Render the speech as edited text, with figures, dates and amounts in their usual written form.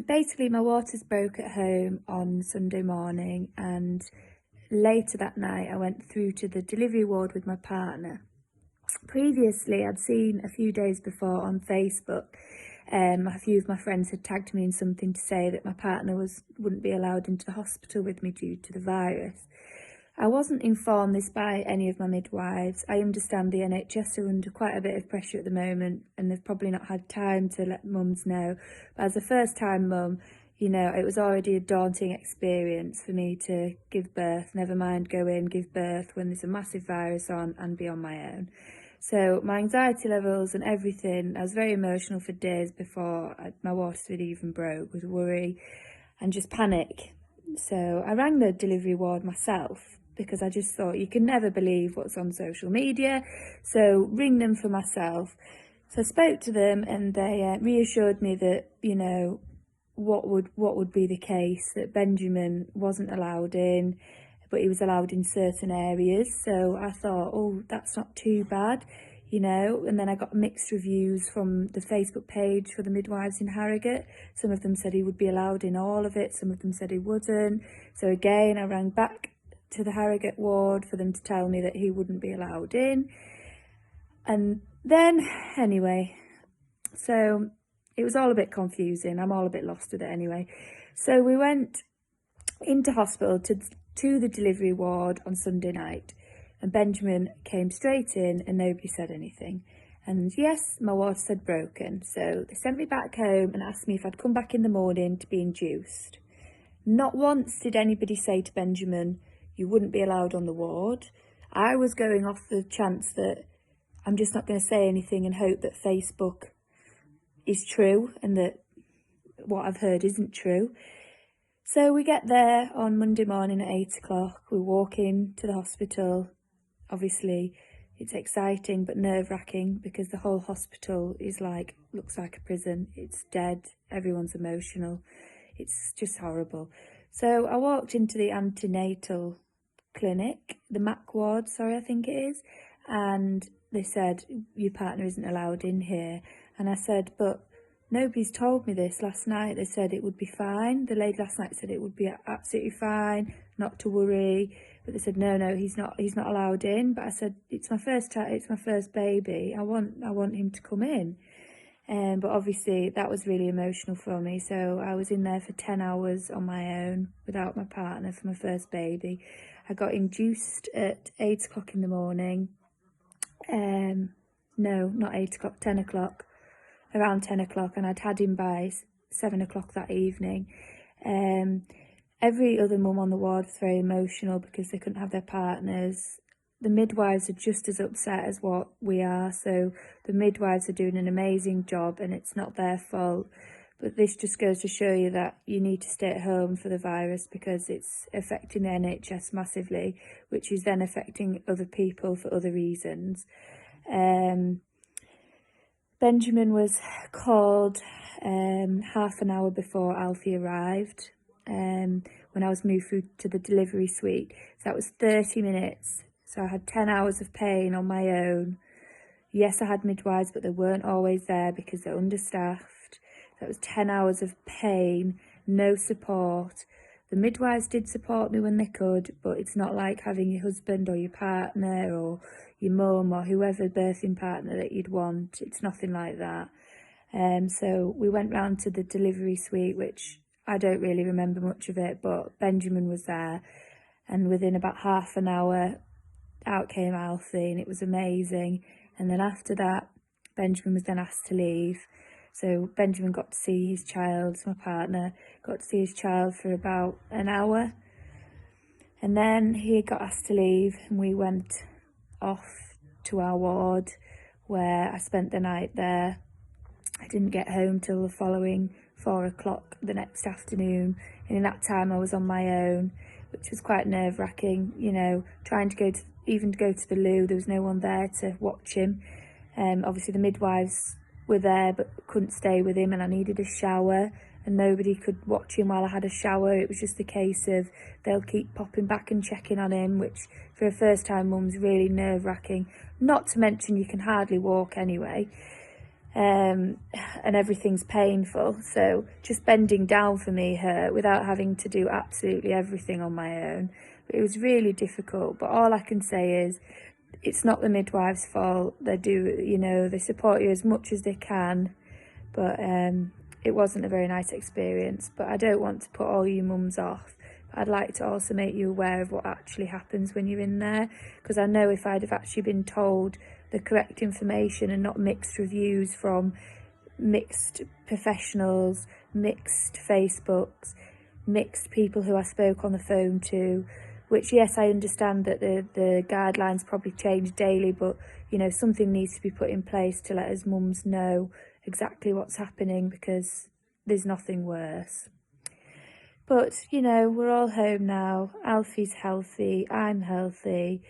Basically, my waters broke at home on Sunday morning, and later that night I went through to the delivery ward with my partner. Previously, I'd seen a few days before on Facebook, a few of my friends had tagged me in something to say that my partner wouldn't be allowed into the hospital with me due to the virus. I wasn't informed this by any of my midwives. I understand the NHS are under quite a bit of pressure at the moment, and they've probably not had time to let mums know. But as a first-time mum, you know, it was already a daunting experience for me to give birth, never mind go in, give birth when there's a massive virus on and be on my own. So my anxiety levels and everything, I was very emotional for days before my waters had even broke, with worry and just panic. So I rang the delivery ward myself because I just thought, you can never believe what's on social media, so ring them for myself. So I spoke to them, and they reassured me that, you know, what would be the case, that Benjamin wasn't allowed in, but he was allowed in certain areas. So I thought, oh, that's not too bad, you know. And then I got mixed reviews from the Facebook page for the midwives in Harrogate. Some of them said he would be allowed in all of it, some of them said he wouldn't. So again, I rang back to the Harrogate ward for them to tell me that he wouldn't be allowed in. And then, anyway, so it was all a bit confusing. I'm all a bit lost with it anyway. So we went into hospital to the delivery ward on Sunday night, and Benjamin came straight in and nobody said anything. And yes, my water had broken, so they sent me back home and asked me if I'd come back in the morning to be induced. Not once did anybody say to Benjamin, you wouldn't be allowed on the ward. I was going off the chance that I'm just not going to say anything and hope that Facebook is true and that what I've heard isn't true. So we get there on Monday morning at 8 o'clock. We walk into the hospital. Obviously, it's exciting but nerve-wracking because the whole hospital looks like a prison. It's dead. Everyone's emotional. It's just horrible. So I walked into the antenatal clinic, the MAC ward, I think it is, and they said, your partner isn't allowed in here. And I said, but nobody's told me this. Last night they said it would be fine. The lady last night said it would be absolutely fine, not to worry. But they said, no, he's not allowed in. But I said, it's my first baby. I want him to come in. But obviously that was really emotional for me. So I was in there for 10 hours on my own without my partner for my first baby. I got induced at 8 o'clock in the morning. No, not 8 o'clock, 10 o'clock. Around 10 o'clock, and I'd had him by 7 o'clock that evening. Every other mum on the ward was very emotional because they couldn't have their partners. The midwives are just as upset as what we are, so the midwives are doing an amazing job and it's not their fault. But this just goes to show you that you need to stay at home for the virus because it's affecting the NHS massively, which is then affecting other people for other reasons. Benjamin was called half an hour before Alfie arrived when I was moved through to the delivery suite. So that was 30 minutes. So I had 10 hours of pain on my own. Yes, I had midwives, but they weren't always there because they're understaffed. That was 10 hours of pain, no support. The midwives did support me when they could, but it's not like having your husband or your partner or your mum or whoever birthing partner that you'd want. It's nothing like that. So we went round to the delivery suite, which I don't really remember much of it, but Benjamin was there. And within about half an hour, out came Alfie, and it was amazing. And then after that, Benjamin was then asked to leave. So Benjamin got to see his child, my partner, got to see his child for about an hour. And then he got asked to leave and we went off to our ward where I spent the night there. I didn't get home till the following 4 o'clock the next afternoon. And in that time I was on my own, which was quite nerve-wracking, you know, trying to go to the loo. There was no one there to watch him. Obviously the midwives were there but couldn't stay with him, and I needed a shower and nobody could watch him while I had a shower. It was just a case of they'll keep popping back and checking on him, which for a first time mum's really nerve-wracking. Not to mention you can hardly walk anyway. and everything's painful. So just bending down for me hurt without having to do absolutely everything on my own. It was really difficult, but all I can say is it's not the midwife's fault. They do, they support you as much as they can, but it wasn't a very nice experience. But I don't want to put all you mums off. I'd like to also make you aware of what actually happens when you're in there, because I know if I'd have actually been told the correct information and not mixed reviews from mixed professionals, mixed Facebooks, mixed people who I spoke on the phone to, which, yes, I understand that the guidelines probably change daily, but something needs to be put in place to let us mums know exactly what's happening, because there's nothing worse. But we're all home now. Alfie's healthy, I'm healthy.